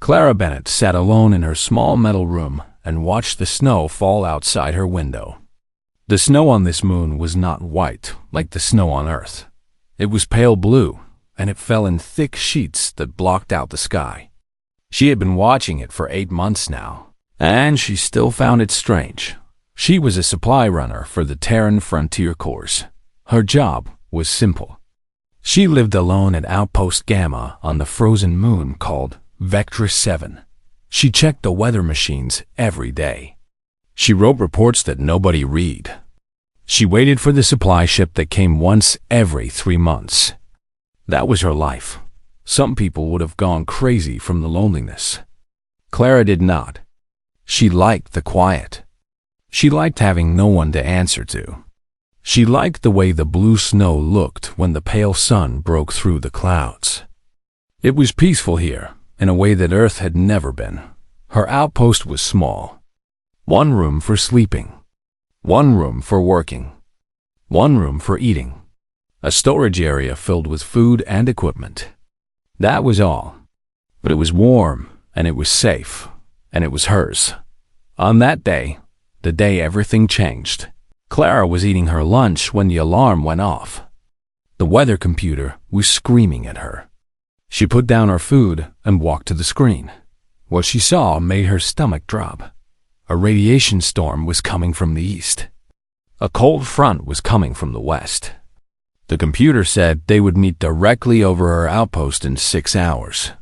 Clara Bennett sat alone in her small metal room and watched the snow fall outside her window. The snow on this moon was not white like the snow on Earth. It was pale blue, and it fell in thick sheets that blocked out the sky. She had been watching it for 8 months now, and she still found it strange. She was a supply runner for the Terran Frontier Corps. Her job was simple. She lived alone at Outpost Gamma on the frozen moon called Vectra 7. She checked the weather machines every day. She wrote reports that nobody read. She waited for the supply ship that came once every 3 months. That was her life. Some people would have gone crazy from the loneliness. Clara did not. She liked the quiet. She liked having no one to answer to. She liked the way the blue snow looked when the pale sun broke through the clouds. It was peaceful here, in a way that Earth had never been. Her outpost was small. 1 room for sleeping. 1 room for working. 1 room for eating. A storage area filled with food and equipment. That was all. But it was warm, and it was safe, and it was hers. On that day, the day everything changed, Clara was eating her lunch when the alarm went off. The weather computer was screaming at her. She put down her food and walked to the screen. What she saw made her stomach drop. A radiation storm was coming from the east. A cold front was coming from the west. The computer said they would meet directly over her outpost in 6 hours.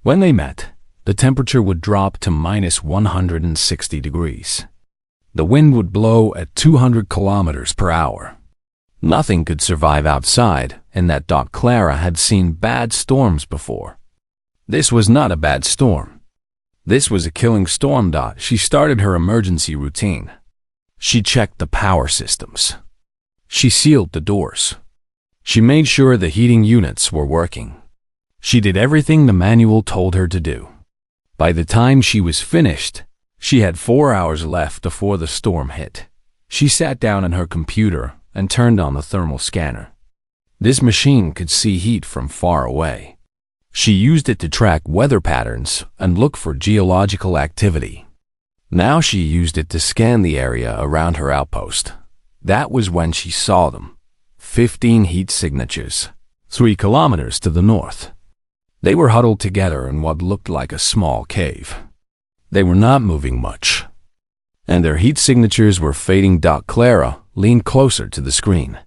When they met, the temperature would drop to minus 160 degrees. The wind would blow at 200 kilometers per hour. Nothing could survive outside, and that Clara had seen bad storms before. This was not a bad storm. This was a killing storm. She started her emergency routine. She checked the power systems. She sealed the doors. She made sure the heating units were working. She did everything the manual told her to do. By the time she was finished, she had 4 hours left before the storm hit. She sat down in her computer and turned on the thermal scanner. This machine could see heat from far away. She used it to track weather patterns and look for geological activity. Now she used it to scan the area around her outpost. That was when she saw them. 15 heat signatures, 3 kilometers to the north. They were huddled together in what looked like a small cave. They were not moving much, and their heat signatures were fading. Clara leaned closer to the screen.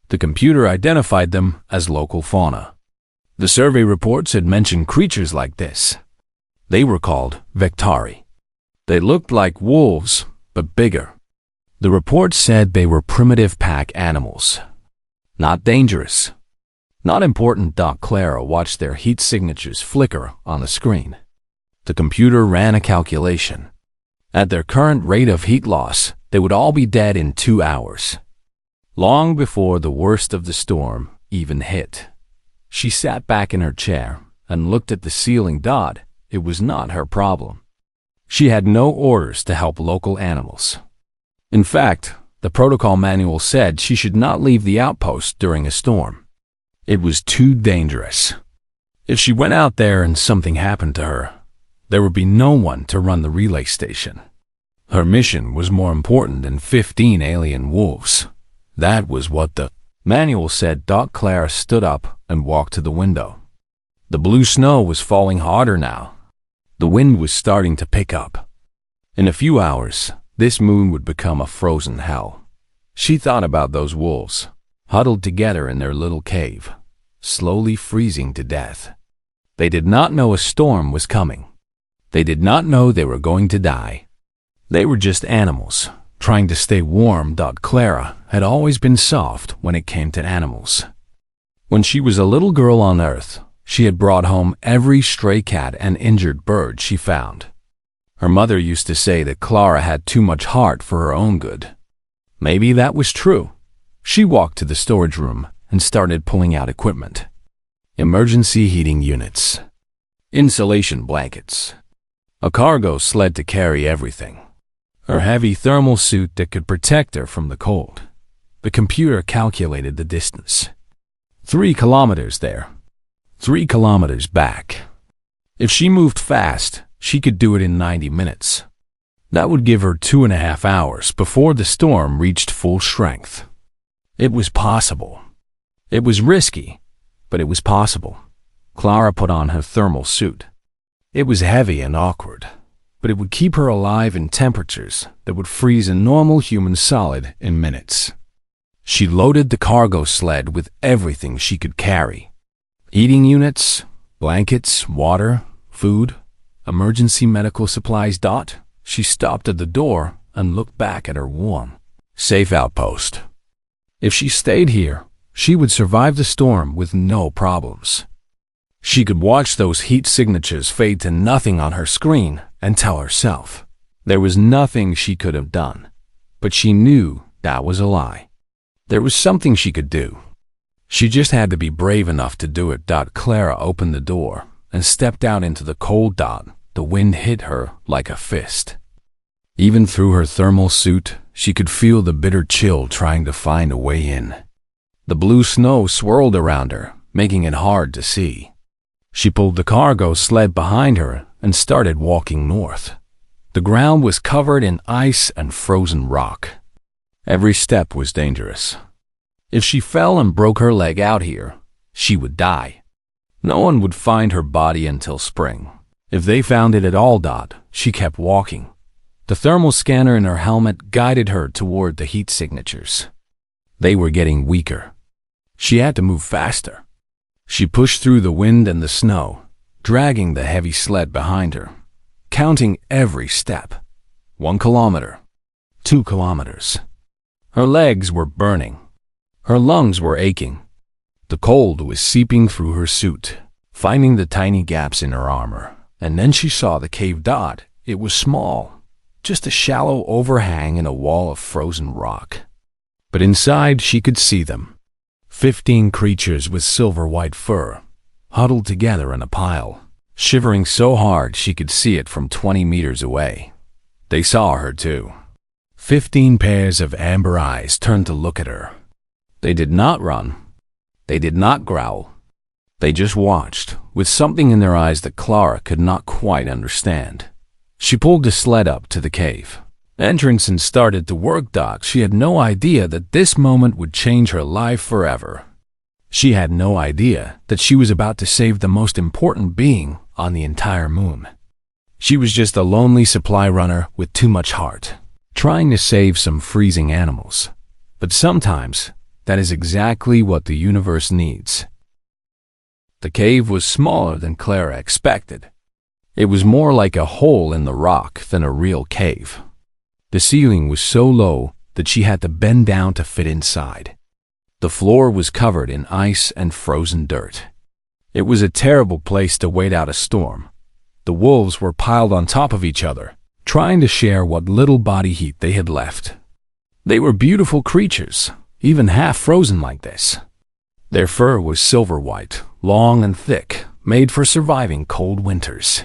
The computer identified them as local fauna. The survey reports had mentioned creatures like this. They were called Vectari. They looked like wolves, but bigger. The reports said they were primitive pack animals. Not dangerous. Not important. Clara watched their heat signatures flicker on the screen. The computer ran a calculation. At their current rate of heat loss, they would all be dead in 2 hours. Long before the worst of the storm even hit. She sat back in her chair and looked at the ceiling. It was not her problem. She had no orders to help local animals. In fact, the protocol manual said she should not leave the outpost during a storm. It was too dangerous. If she went out there and something happened to her, there would be no one to run the relay station. Her mission was more important than 15 alien wolves. That was what the manual said. Clara stood up and walked to the window. The blue snow was falling harder now. The wind was starting to pick up. In a few hours, this moon would become a frozen hell. She thought about those wolves, huddled together in their little cave, slowly freezing to death. They did not know a storm was coming. They did not know they were going to die. They were just animals, trying to stay warm. Clara had always been soft when it came to animals. When she was a little girl on Earth, she had brought home every stray cat and injured bird she found. Her mother used to say that Clara had too much heart for her own good. Maybe that was true. She walked to the storage room and started pulling out equipment. Emergency heating units. Insulation blankets. A cargo sled to carry everything. Her heavy thermal suit that could protect her from the cold. The computer calculated the distance. 3 kilometers there. 3 kilometers back. If she moved fast, she could do it in 90 minutes. That would give her 2.5 hours before the storm reached full strength. It was possible. It was risky, but it was possible. Clara put on her thermal suit. It was heavy and awkward, but it would keep her alive in temperatures that would freeze a normal human solid in minutes. She loaded the cargo sled with everything she could carry. Eating units, blankets, water, food, emergency medical supplies. She stopped at the door and looked back at her warm, safe outpost. If she stayed here, she would survive the storm with no problems. She could watch those heat signatures fade to nothing on her screen and tell herself there was nothing she could have done. But she knew that was a lie. There was something she could do. She just had to be brave enough to do it. Clara opened the door and stepped out into the cold. The wind hit her like a fist. Even through her thermal suit, she could feel the bitter chill trying to find a way in. The blue snow swirled around her, making it hard to see. She pulled the cargo sled behind her and started walking north. The ground was covered in ice and frozen rock. Every step was dangerous. If she fell and broke her leg out here, she would die. No one would find her body until spring. If they found it at all, she kept walking. The thermal scanner in her helmet guided her toward the heat signatures. They were getting weaker. She had to move faster. She pushed through the wind and the snow, dragging the heavy sled behind her, counting every step. 1 kilometer, 2 kilometers. Her legs were burning. Her lungs were aching. The cold was seeping through her suit, finding the tiny gaps in her armor. And then she saw the cave. It was small, just a shallow overhang in a wall of frozen rock. But inside she could see them. 15 creatures with silver-white fur, huddled together in a pile, shivering so hard she could see it from 20 meters away. They saw her too. 15 pairs of amber eyes turned to look at her. They did not run. They did not growl. They just watched, with something in their eyes that Clara could not quite understand. She pulled the sled up to the cave entrance and started to work. She had no idea that this moment would change her life forever. She had no idea that she was about to save the most important being on the entire moon. She was just a lonely supply runner with too much heart, trying to save some freezing animals. But sometimes, that is exactly what the universe needs. The cave was smaller than Clara expected. It was more like a hole in the rock than a real cave. The ceiling was so low that she had to bend down to fit inside. The floor was covered in ice and frozen dirt. It was a terrible place to wait out a storm. The wolves were piled on top of each other, trying to share what little body heat they had left. They were beautiful creatures, even half frozen like this. Their fur was silver white, long and thick, made for surviving cold winters.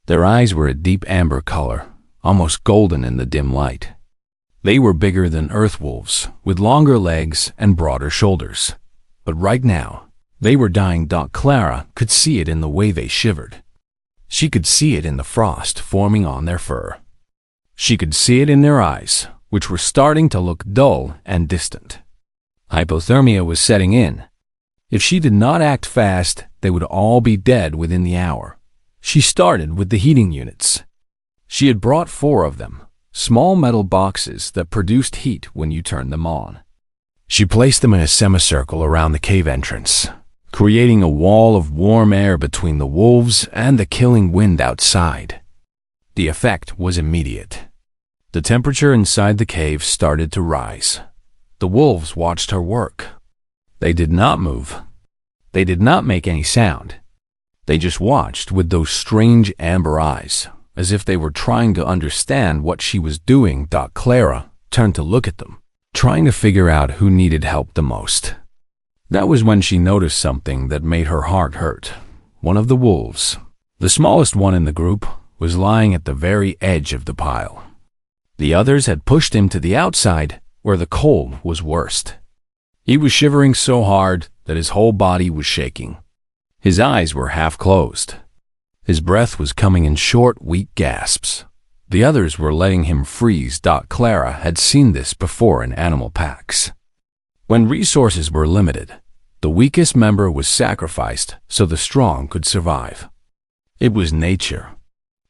Their eyes were a deep amber color, almost golden in the dim light. They were bigger than earth wolves, with longer legs and broader shoulders. But right now, they were dying. Clara could see it in the way they shivered. She could see it in the frost forming on their fur. She could see it in their eyes, which were starting to look dull and distant. Hypothermia was setting in. If she did not act fast, they would all be dead within the hour. She started with the heating units. She had brought 4 of them, small metal boxes that produced heat when you turned them on. She placed them in a semicircle around the cave entrance, creating a wall of warm air between the wolves and the killing wind outside. The effect was immediate. The temperature inside the cave started to rise. The wolves watched her work. They did not move. They did not make any sound. They just watched with those strange amber eyes, as if they were trying to understand what she was doing. Clara turned to look at them, trying to figure out who needed help the most. That was when she noticed something that made her heart hurt. One of the wolves, the smallest one in the group, was lying at the very edge of the pile. The others had pushed him to the outside, where the cold was worst. He was shivering so hard that his whole body was shaking. His eyes were half closed. His breath was coming in short, weak gasps. The others were letting him freeze. Clara had seen this before in animal packs. When resources were limited, the weakest member was sacrificed so the strong could survive. It was nature.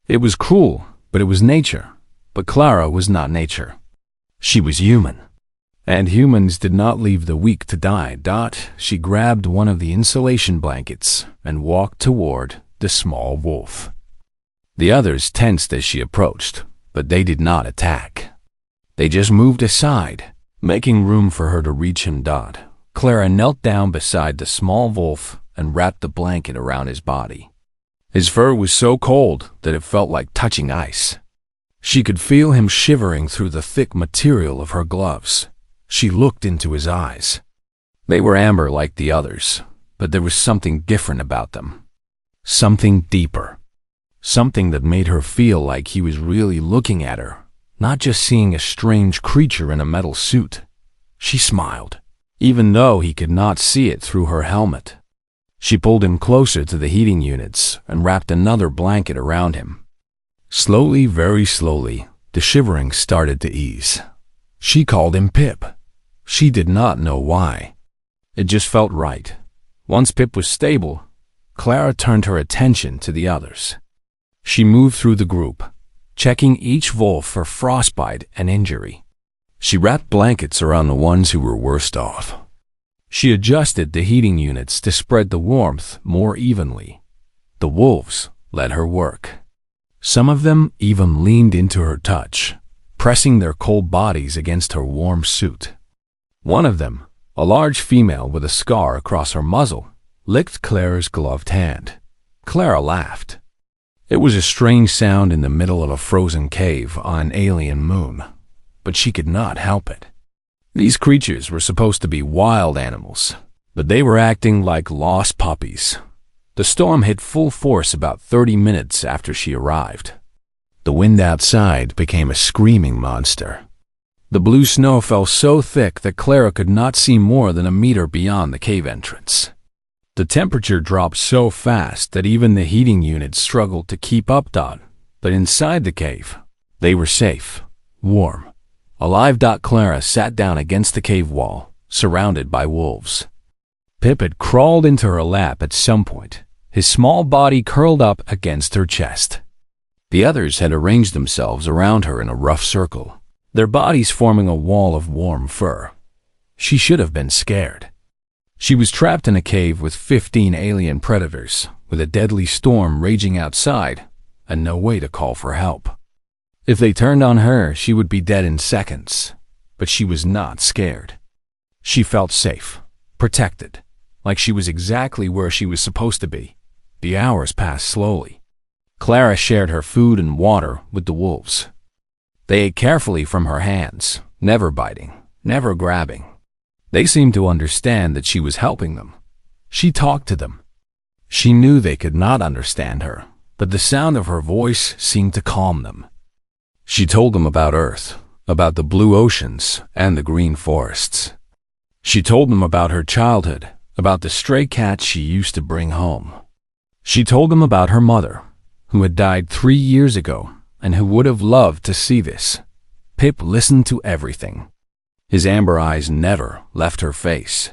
It was cruel, but it was nature. But Clara was not nature. She was human. And humans did not leave the weak to die. She grabbed one of the insulation blankets and walked toward the small wolf. The others tensed as she approached, but they did not attack. They just moved aside, making room for her to reach him. Clara knelt down beside the small wolf and wrapped the blanket around his body. His fur was so cold that it felt like touching ice. She could feel him shivering through the thick material of her gloves. She looked into his eyes. They were amber like the others, but there was something different about them. Something deeper. Something that made her feel like he was really looking at her, not just seeing a strange creature in a metal suit. She smiled, even though he could not see it through her helmet. She pulled him closer to the heating units and wrapped another blanket around him. Slowly, very slowly, the shivering started to ease. She called him Pip. She did not know why. It just felt right. Once Pip was stable, Clara turned her attention to the others. She moved through the group, checking each wolf for frostbite and injury. She wrapped blankets around the ones who were worst off. She adjusted the heating units to spread the warmth more evenly. The wolves let her work. Some of them even leaned into her touch, pressing their cold bodies against her warm suit. One of them, a large female with a scar across her muzzle, licked Clara's gloved hand. Clara laughed. It was a strange sound in the middle of a frozen cave on an alien moon, but she could not help it. These creatures were supposed to be wild animals, but they were acting like lost puppies. The storm hit full force about 30 minutes after she arrived. The wind outside became a screaming monster. The blue snow fell so thick that Clara could not see more than a meter beyond the cave entrance. The temperature dropped so fast that even the heating units struggled to keep up. But inside the cave, they were safe, warm, alive. Clara sat down against the cave wall, surrounded by wolves. Pip had crawled into her lap at some point, his small body curled up against her chest. The others had arranged themselves around her in a rough circle, their bodies forming a wall of warm fur. She should have been scared. She was trapped in a cave with 15 alien predators, with a deadly storm raging outside, and no way to call for help. If they turned on her, she would be dead in seconds. But she was not scared. She felt safe, protected, like she was exactly where she was supposed to be. The hours passed slowly. Clara shared her food and water with the wolves. They ate carefully from her hands, never biting, never grabbing. They seemed to understand that she was helping them. She talked to them. She knew they could not understand her, but the sound of her voice seemed to calm them. She told them about Earth, about the blue oceans and the green forests. She told them about her childhood, about the stray cats she used to bring home. She told them about her mother, who had died 3 years ago and who would have loved to see this. Pip listened to everything. His amber eyes never left her face.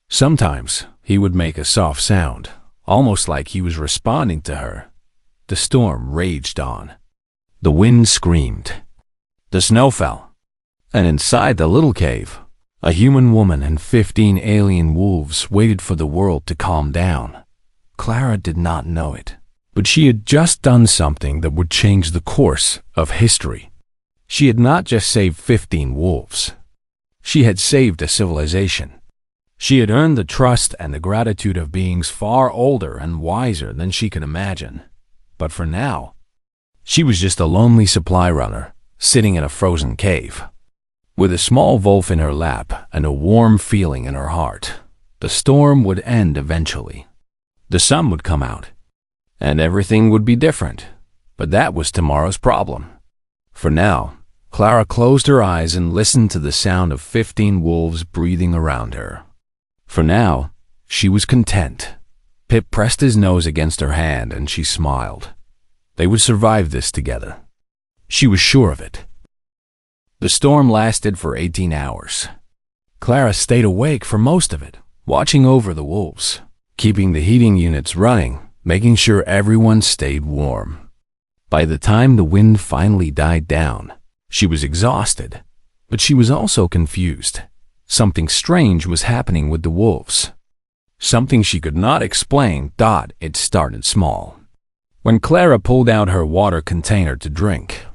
Sometimes he would make a soft sound, almost like he was responding to her. The storm raged on. The wind screamed. The snow fell. And inside the little cave, a human woman and 15 alien wolves waited for the world to calm down. Clara did not know it, but she had just done something that would change the course of history. She had not just saved 15 wolves. She had saved a civilization. She had earned the trust and the gratitude of beings far older and wiser than she could imagine. But for now, she was just a lonely supply runner, sitting in a frozen cave. With a small wolf in her lap and a warm feeling in her heart, the storm would end eventually. The sun would come out, and everything would be different. But that was tomorrow's problem. For now, Clara closed her eyes and listened to the sound of 15 wolves breathing around her. For now, she was content. Pip pressed his nose against her hand and she smiled. They would survive this together. She was sure of it. The storm lasted for 18 hours. Clara stayed awake for most of it, watching over the wolves, keeping the heating units running, making sure everyone stayed warm. By the time the wind finally died down, she was exhausted, but she was also confused. Something strange was happening with the wolves. Something she could not explain. It started small. When Clara pulled out her water container to drink,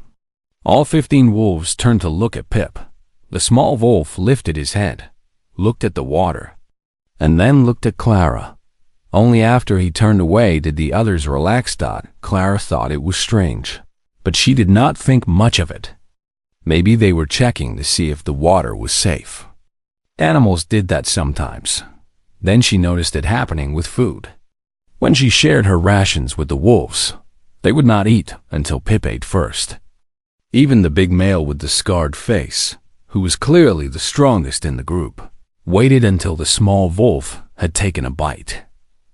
all 15 wolves turned to look at Pip. The small wolf lifted his head, looked at the water, and then looked at Clara. Only after he turned away did the others relax. Clara thought it was strange, but she did not think much of it. Maybe they were checking to see if the water was safe. Animals did that sometimes. Then she noticed it happening with food. When she shared her rations with the wolves, they would not eat until Pip ate first. Even the big male with the scarred face, who was clearly the strongest in the group, waited until the small wolf had taken a bite.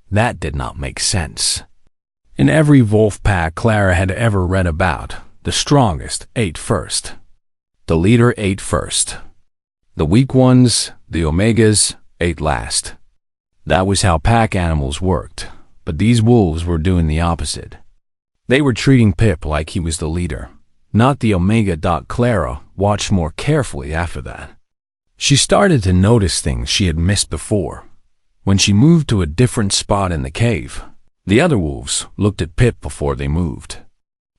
That did not make sense. In every wolf pack Clara had ever read about, the strongest ate first. The leader ate first. The weak ones, the omegas, ate last. That was how pack animals worked, but these wolves were doing the opposite. They were treating Pip like he was the leader, not the omega. Clara watched more carefully after that. She started to notice things she had missed before. When she moved to a different spot in the cave, the other wolves looked at Pip before they moved.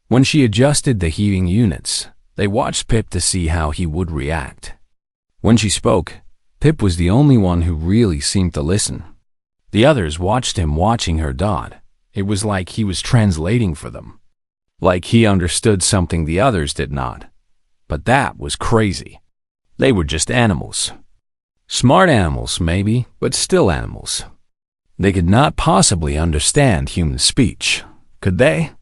When she adjusted the heating units, they watched Pip to see how he would react. When she spoke, Pip was the only one who really seemed to listen. The others watched him watching her. It was like he was translating for them. Like he understood something the others did not. But that was crazy. They were just animals. Smart animals, maybe, but still animals. They could not possibly understand human speech, could they?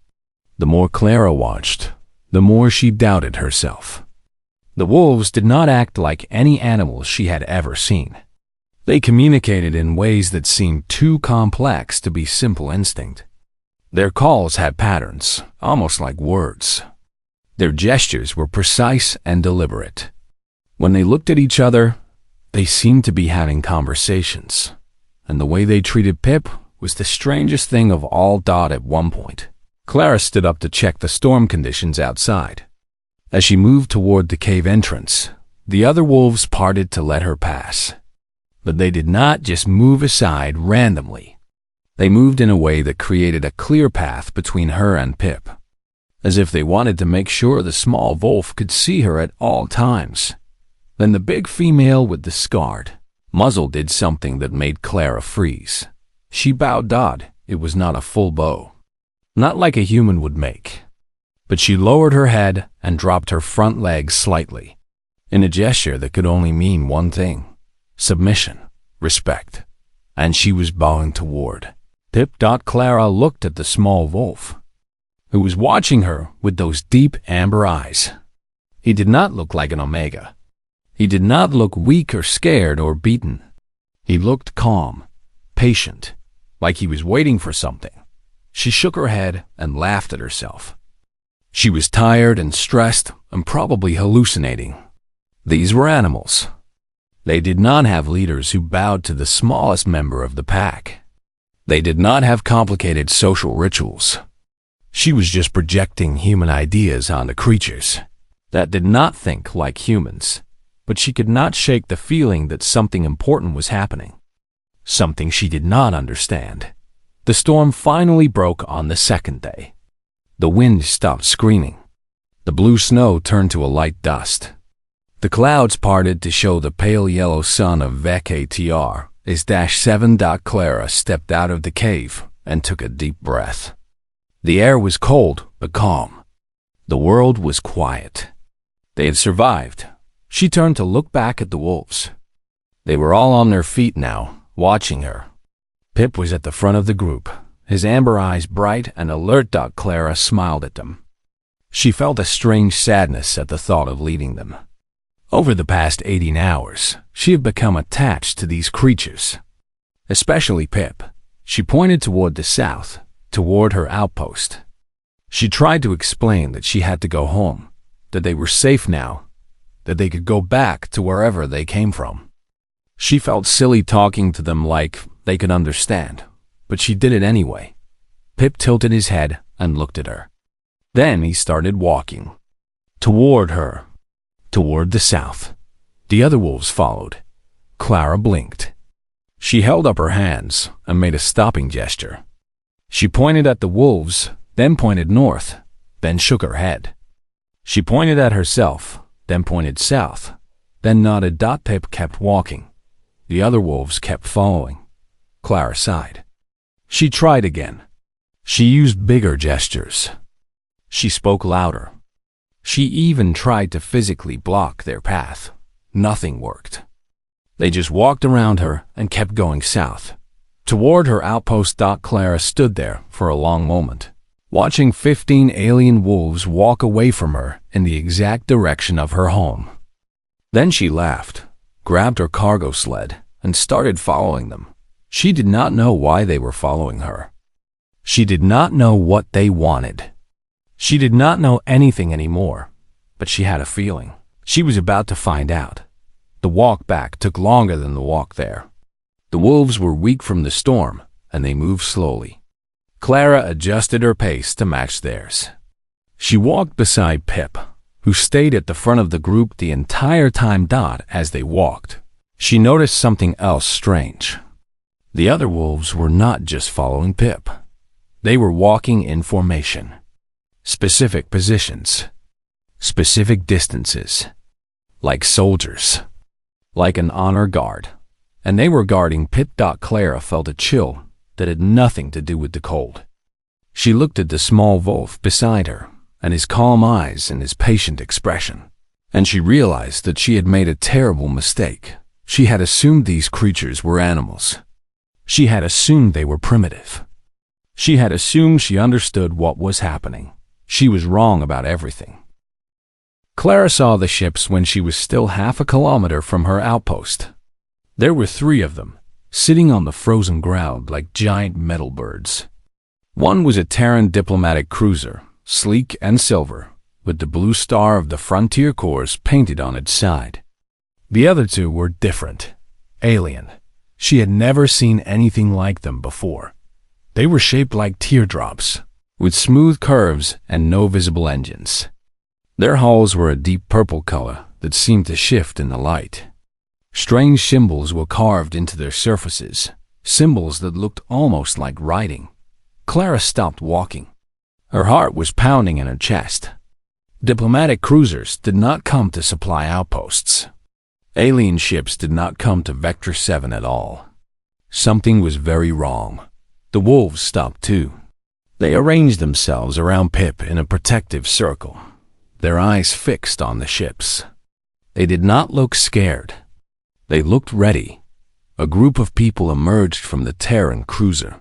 The more Clara watched, the more she doubted herself. The wolves did not act like any animals she had ever seen. They communicated in ways that seemed too complex to be simple instinct. Their calls had patterns, almost like words. Their gestures were precise and deliberate. When they looked at each other, they seemed to be having conversations. And the way they treated Pip was the strangest thing of all. At one point, Clara stood up to check the storm conditions outside. As she moved toward the cave entrance, the other wolves parted to let her pass. But they did not just move aside randomly. They moved in a way that created a clear path between her and Pip, as if they wanted to make sure the small wolf could see her at all times. Then the big female with the scarred muzzle did something that made Clara freeze. She bowed. It was not a full bow, not like a human would make, but she lowered her head and dropped her front legs slightly, in a gesture that could only mean one thing: submission, respect, and she was bowing toward Pip. Clara looked at the small wolf, who was watching her with those deep amber eyes. He did not look like an omega. He did not look weak or scared or beaten. He looked calm, patient, like he was waiting for something. She shook her head and laughed at herself. She was tired and stressed and probably hallucinating. These were animals. They did not have leaders who bowed to the smallest member of the pack. They did not have complicated social rituals. She was just projecting human ideas onto creatures that did not think like humans. But she could not shake the feeling that something important was happening. Something she did not understand. The storm finally broke on the second day. The wind stopped screaming. The blue snow turned to a light dust. The clouds parted to show the pale yellow sun of HFY -7. Clara stepped out of the cave and took a deep breath. The air was cold but calm. The world was quiet. They had survived. She turned to look back at the wolves. They were all on their feet now, watching her. Pip was at the front of the group, his amber eyes bright and alert. Clara smiled at them. She felt a strange sadness at the thought of leading them. Over the past 18 hours, she had become attached to these creatures. Especially Pip. She pointed toward the south, toward her outpost. She tried to explain that she had to go home, that they were safe now, that they could go back to wherever they came from. She felt silly talking to them like they could understand, but she did it anyway. Pip tilted his head and looked at her. Then he started walking. Toward her. Toward the south. The other wolves followed. Clara blinked. She held up her hands and made a stopping gesture. She pointed at the wolves, then pointed north, then shook her head. She pointed at herself, then pointed south, then nodded. Pip kept walking. The other wolves kept following. Clara sighed. She tried again. She used bigger gestures. She spoke louder. She even tried to physically block their path. Nothing worked. They just walked around her and kept going south. Toward her outpost. Clara stood there for a long moment, watching 15 alien wolves walk away from her in the exact direction of her home. Then she laughed, grabbed her cargo sled, and started following them. She did not know why they were following her. She did not know what they wanted. She did not know anything anymore, but she had a feeling. She was about to find out. The walk back took longer than the walk there. The wolves were weak from the storm, and they moved slowly. Clara adjusted her pace to match theirs. She walked beside Pip, who stayed at the front of the group the entire time. As they walked, she noticed something else strange. The other wolves were not just following Pip. They were walking in formation. Specific positions. Specific distances. Like soldiers. Like an honor guard. And they were guarding Pip. Clara felt a chill that had nothing to do with the cold. She looked at the small wolf beside her, and his calm eyes and his patient expression. And she realized that she had made a terrible mistake. She had assumed these creatures were animals. She had assumed they were primitive. She had assumed she understood what was happening. She was wrong about everything. Clara saw the ships when she was still half a kilometer from her outpost. There were 3 of them, sitting on the frozen ground like giant metal birds. One was a Terran diplomatic cruiser, sleek and silver, with the blue star of the Frontier Corps painted on its side. The other 2 were different, alien. She had never seen anything like them before. They were shaped like teardrops, with smooth curves and no visible engines. Their hulls were a deep purple color that seemed to shift in the light. Strange symbols were carved into their surfaces, symbols that looked almost like writing. Clara stopped walking. Her heart was pounding in her chest. Diplomatic cruisers did not come to supply outposts. Alien ships did not come to Vector 7 at all. Something was very wrong. The wolves stopped too. They arranged themselves around Pip in a protective circle, their eyes fixed on the ships. They did not look scared. They looked ready. A group of people emerged from the Terran cruiser.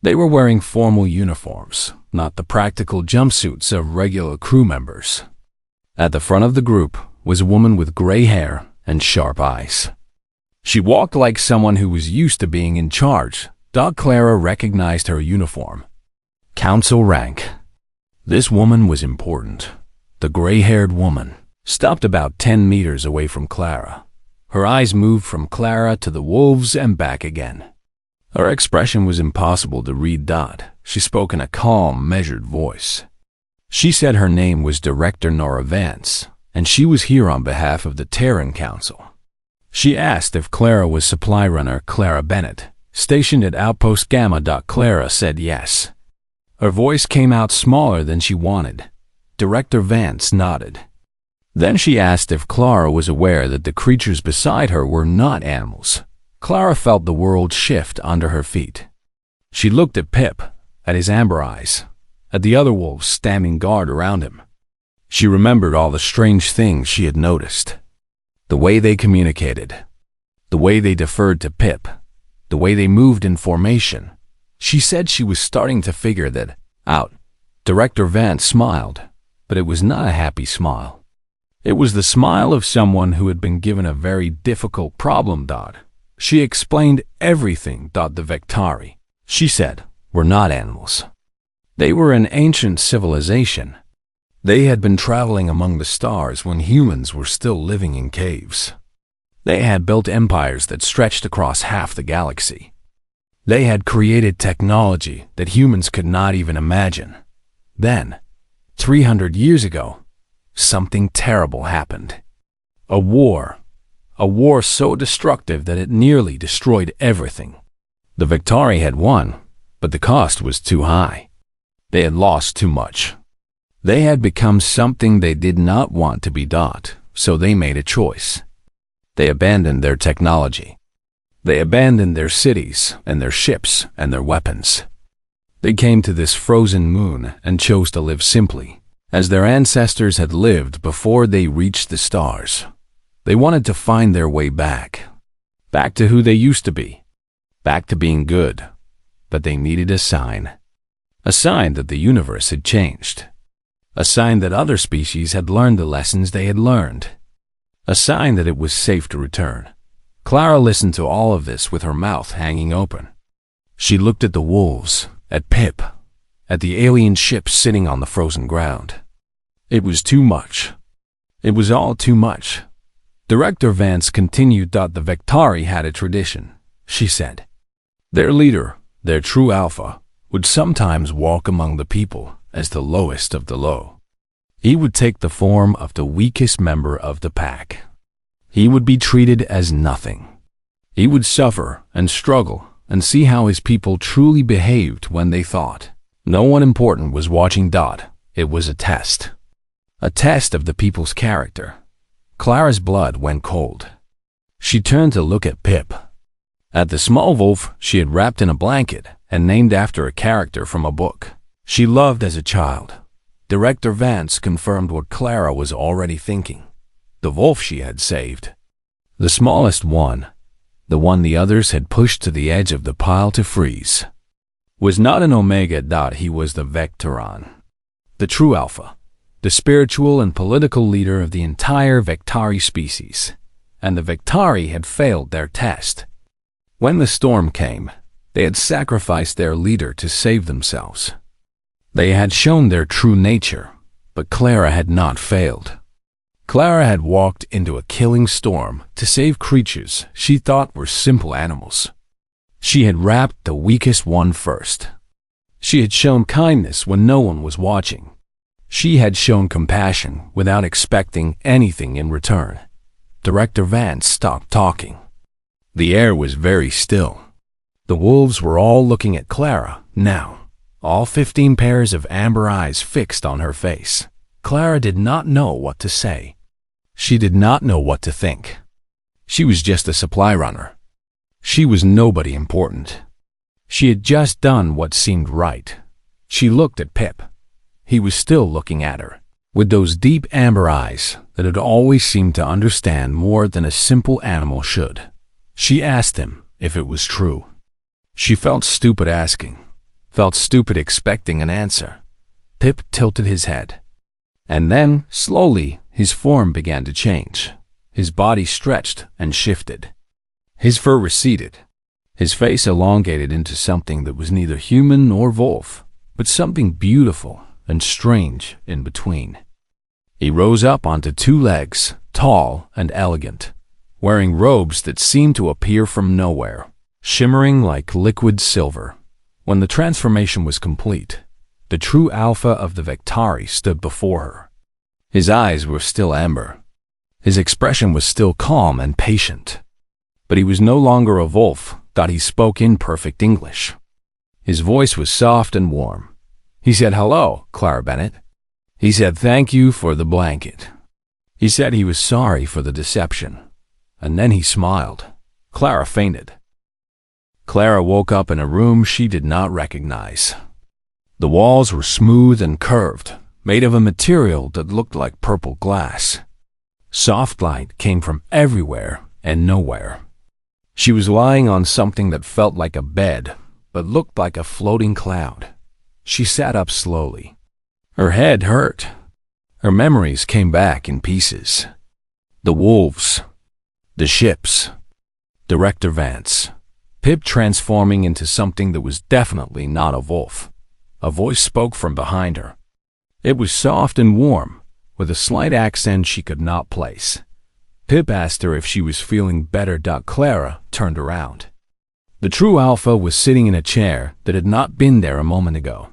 They were wearing formal uniforms, not the practical jumpsuits of regular crew members. At the front of the group was a woman with gray hair and sharp eyes. She walked like someone who was used to being in charge. Clara recognized her uniform. Council rank. This woman was important. The gray-haired woman stopped about 10 meters away from Clara. Her eyes moved from Clara to the wolves and back again. Her expression was impossible to read. She spoke in a calm, measured voice. She said her name was Director Nora Vance, and she was here on behalf of the Terran Council. She asked if Clara was supply runner Clara Bennett, stationed at Outpost Gamma. Clara said yes. Her voice came out smaller than she wanted. Director Vance nodded. Then she asked if Clara was aware that the creatures beside her were not animals. Clara felt the world shift under her feet. She looked at Pip, at his amber eyes, at the other wolves standing guard around him. She remembered all the strange things she had noticed. The way they communicated, the way they deferred to Pip, the way they moved in formation. She said she was starting to figure that out. Director Vance smiled, but it was not a happy smile. It was the smile of someone who had been given a very difficult problem. She explained everything. The Vectari, she said, were not animals. They were an ancient civilization. They had been traveling among the stars when humans were still living in caves. They had built empires that stretched across half the galaxy. They had created technology that humans could not even imagine. Then, 300 years ago, something terrible happened. A war so destructive that it nearly destroyed everything. The HFY had won, but the cost was too high. They had lost too much. They had become something they did not want to be, so they made a choice. They abandoned their technology. They abandoned their cities and their ships and their weapons. They came to this frozen moon and chose to live simply, as their ancestors had lived before they reached the stars. They wanted to find their way back to who they used to be, back to being good. But they needed a sign that the universe had changed, a sign that other species had learned the lessons they had learned, a sign that it was safe to return. Clara listened to all of this with her mouth hanging open. She looked at the wolves, at Pip, at the alien ships sitting on the frozen ground. It was too much. It was all too much. Director Vance continued. The HFY had a tradition, she said. Their leader, their true alpha, would sometimes walk among the people as the lowest of the low. He would take the form of the weakest member of the pack. He would be treated as nothing. He would suffer and struggle and see how his people truly behaved when they thought no one important was watching. It was a test of the people's character. Clara's blood went cold. She turned to look at Pip, at the small wolf she had wrapped in a blanket and named after a character from a book she loved as a child. Director Vance confirmed what Clara was already thinking. The wolf she had saved, the smallest one, the one the others had pushed to the edge of the pile to freeze, was not an Omega. He was the Vectoron, the true alpha, the spiritual and political leader of the entire HFY species, and the HFY had failed their test. When the storm came, they had sacrificed their leader to save themselves. They had shown their true nature, but Clara had not failed. Clara had walked into a killing storm to save creatures she thought were simple animals. She had wrapped the weakest one first. She had shown kindness when no one was watching. She had shown compassion without expecting anything in return. Director Vance stopped talking. The air was very still. The wolves were all looking at Clara now, all 15 pairs of amber eyes fixed on her face. Clara did not know what to say. She did not know what to think. She was just a supply runner. She was nobody important. She had just done what seemed right. She looked at Pip. He was still looking at her, with those deep amber eyes that had always seemed to understand more than a simple animal should. She asked him if it was true. She felt stupid asking, felt stupid expecting an answer. Pip tilted his head. And then, slowly, his form began to change. His body stretched and shifted. His fur receded. His face elongated into something that was neither human nor wolf, but something beautiful and strange in between. He rose up onto 2 legs, tall and elegant, wearing robes that seemed to appear from nowhere, shimmering like liquid silver. When the transformation was complete, the true alpha of the HFY stood before her. His eyes were still amber. His expression was still calm and patient. But he was no longer a wolf. He spoke in perfect English. His voice was soft and warm. He said, "Hello, Clara Bennett." He said, "Thank you for the blanket." He said he was sorry for the deception. And then he smiled. Clara fainted. Clara woke up in a room she did not recognize. The walls were smooth and curved, made of a material that looked like purple glass. Soft light came from everywhere and nowhere. She was lying on something that felt like a bed, but looked like a floating cloud. She sat up slowly. Her head hurt. Her memories came back in pieces. The wolves, the ships, Director Vance, Pip transforming into something that was definitely not a wolf. A voice spoke from behind her. It was soft and warm, with a slight accent she could not place. Pip asked her if she was feeling better. Clara turned around. The true Alpha was sitting in a chair that had not been there a moment ago.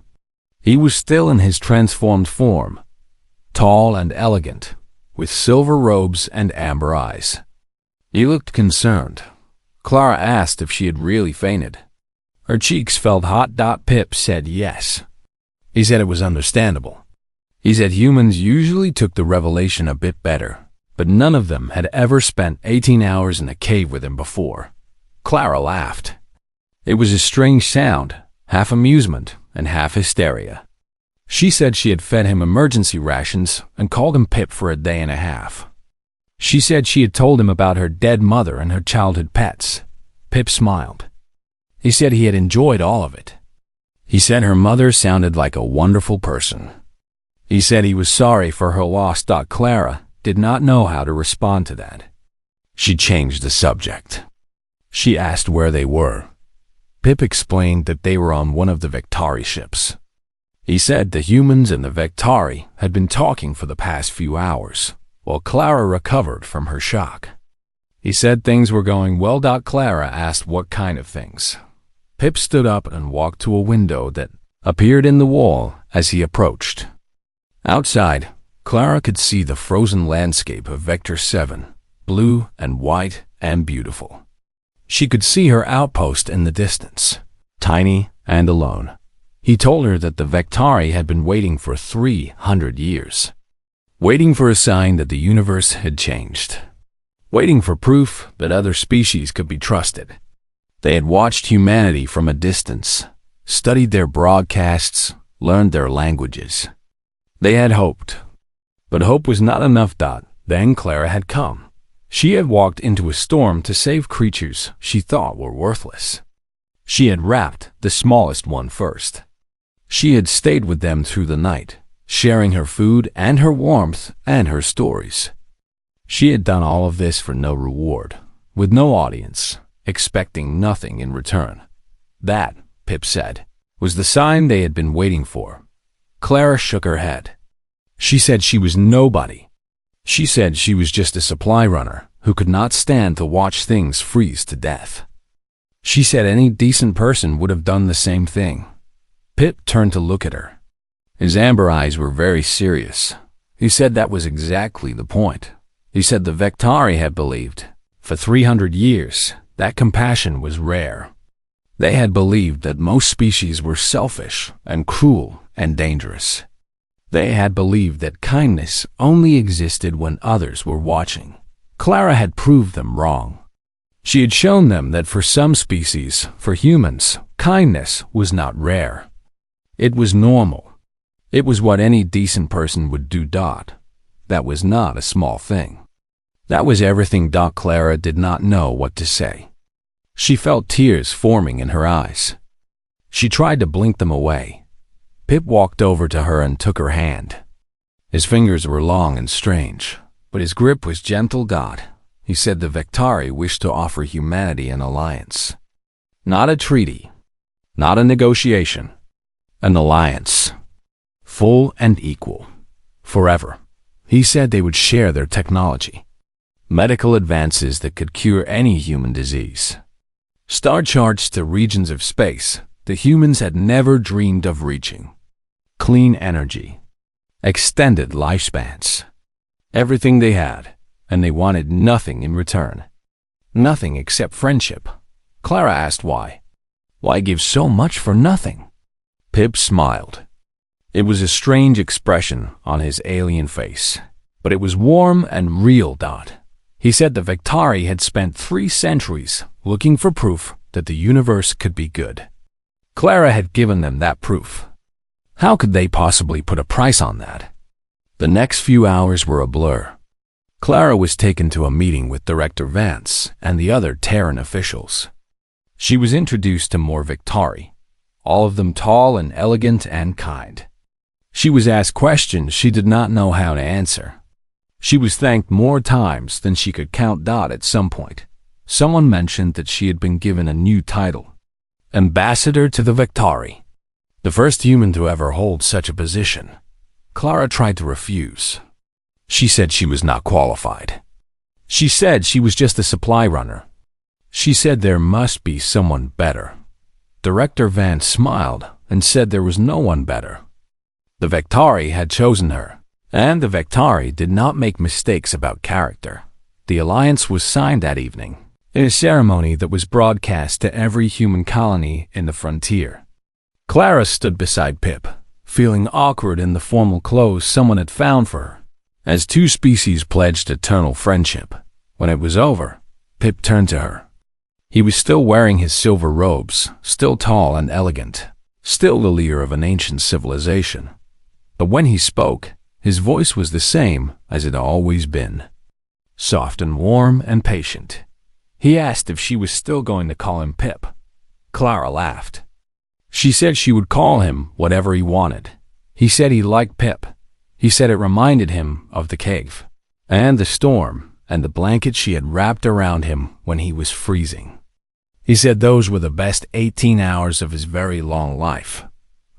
He was still in his transformed form, tall and elegant, with silver robes and amber eyes. He looked concerned. Clara asked if she had really fainted. Her cheeks felt hot. Pip said yes. He said it was understandable. He said humans usually took the revelation a bit better, but none of them had ever spent 18 hours in a cave with him before. Clara laughed. It was a strange sound, half amusement and half hysteria. She said she had fed him emergency rations and called him Pip for a day and a half. She said she had told him about her dead mother and her childhood pets. Pip smiled. He said he had enjoyed all of it. He said her mother sounded like a wonderful person. He said he was sorry for her loss. Clara did not know how to respond to that. She changed the subject. She asked where they were. Pip explained that they were on one of the Vectari ships. He said the humans and the Vectari had been talking for the past few hours, while Clara recovered from her shock. He said things were going well. Clara asked what kind of things. Pip stood up and walked to a window that appeared in the wall as he approached. Outside, Clara could see the frozen landscape of Vector 7, blue and white and beautiful. She could see her outpost in the distance, tiny and alone. He told her that the Vectari had been waiting for 300 years, waiting for a sign that the universe had changed, waiting for proof that other species could be trusted. They had watched humanity from a distance, studied their broadcasts, learned their languages. They had hoped, but hope was not enough. Then Clara had come. She had walked into a storm to save creatures she thought were worthless. She had wrapped the smallest one first. She had stayed with them through the night, sharing her food and her warmth and her stories. She had done all of this for no reward, with no audience, expecting nothing in return. That, Pip said, was the sign they had been waiting for. Clara shook her head. She said she was nobody. She said she was just a supply runner who could not stand to watch things freeze to death. She said any decent person would have done the same thing. Pip turned to look at her. His amber eyes were very serious. He said that was exactly the point. He said the Vectari had believed, for 300 years, that compassion was rare. They had believed that most species were selfish and cruel and dangerous. They had believed that kindness only existed when others were watching. Clara had proved them wrong. She had shown them that for some species, for humans, kindness was not rare. It was normal. It was what any decent person would do. That was not a small thing. That was everything. Clara did not know what to say. She felt tears forming in her eyes. She tried to blink them away. Pip walked over to her and took her hand. His fingers were long and strange, but his grip was gentle. He said the Vectari wished to offer humanity an alliance. Not a treaty, not a negotiation, an alliance. Full and equal. Forever. He said they would share their technology. Medical advances that could cure any human disease. Star charts to regions of space the humans had never dreamed of reaching. Clean energy. Extended lifespans. Everything they had, and they wanted nothing in return. Nothing except friendship. Clara asked why. Why give so much for nothing? Pip smiled. It was a strange expression on his alien face, but it was warm and real. He said the Vectari had spent 3 centuries looking for proof that the universe could be good. Clara had given them that proof. How could they possibly put a price on that? The next few hours were a blur. Clara was taken to a meeting with Director Vance and the other Terran officials. She was introduced to more Vectari, all of them tall and elegant and kind. She was asked questions she did not know how to answer. She was thanked more times than she could count. At some point, someone mentioned that she had been given a new title, Ambassador to the Victari, the first human to ever hold such a position. Clara tried to refuse. She said she was not qualified. She said she was just a supply runner. She said there must be someone better. Director Vance smiled and said there was no one better. The Victari had chosen her, and the Victari did not make mistakes about character. The alliance was signed that evening, in a ceremony that was broadcast to every human colony in the frontier. Clara stood beside Pip, feeling awkward in the formal clothes someone had found for her, as two species pledged eternal friendship. When it was over, Pip turned to her. He was still wearing his silver robes, still tall and elegant, still the leader of an ancient civilization. But when he spoke, his voice was the same as it had always been, soft and warm and patient. He asked if she was still going to call him Pip. Clara laughed. She said she would call him whatever he wanted. He said he liked Pip. He said it reminded him of the cave, and the storm, and the blanket she had wrapped around him when he was freezing. He said those were the best 18 hours of his very long life.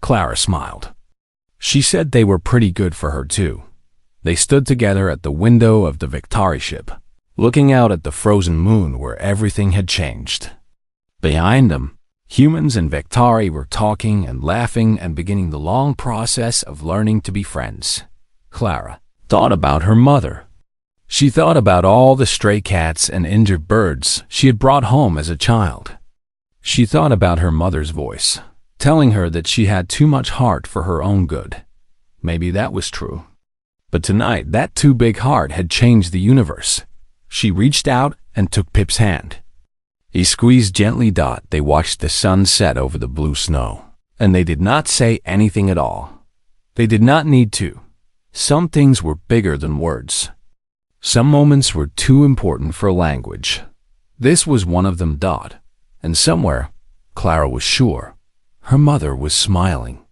Clara smiled. She said they were pretty good for her too. They stood together at the window of the Victari ship, looking out at the frozen moon where everything had changed. Behind them, humans and Victari were talking and laughing and beginning the long process of learning to be friends. Clara thought about her mother. She thought about all the stray cats and injured birds she had brought home as a child. She thought about her mother's voice, telling her that she had too much heart for her own good. Maybe that was true. But tonight, that too big heart had changed the universe. She reached out and took Pip's hand. He squeezed gently. They watched the sun set over the blue snow, and they did not say anything at all. They did not need to. Some things were bigger than words. Some moments were too important for language. This was one of them. And somewhere, Clara was sure, her mother was smiling.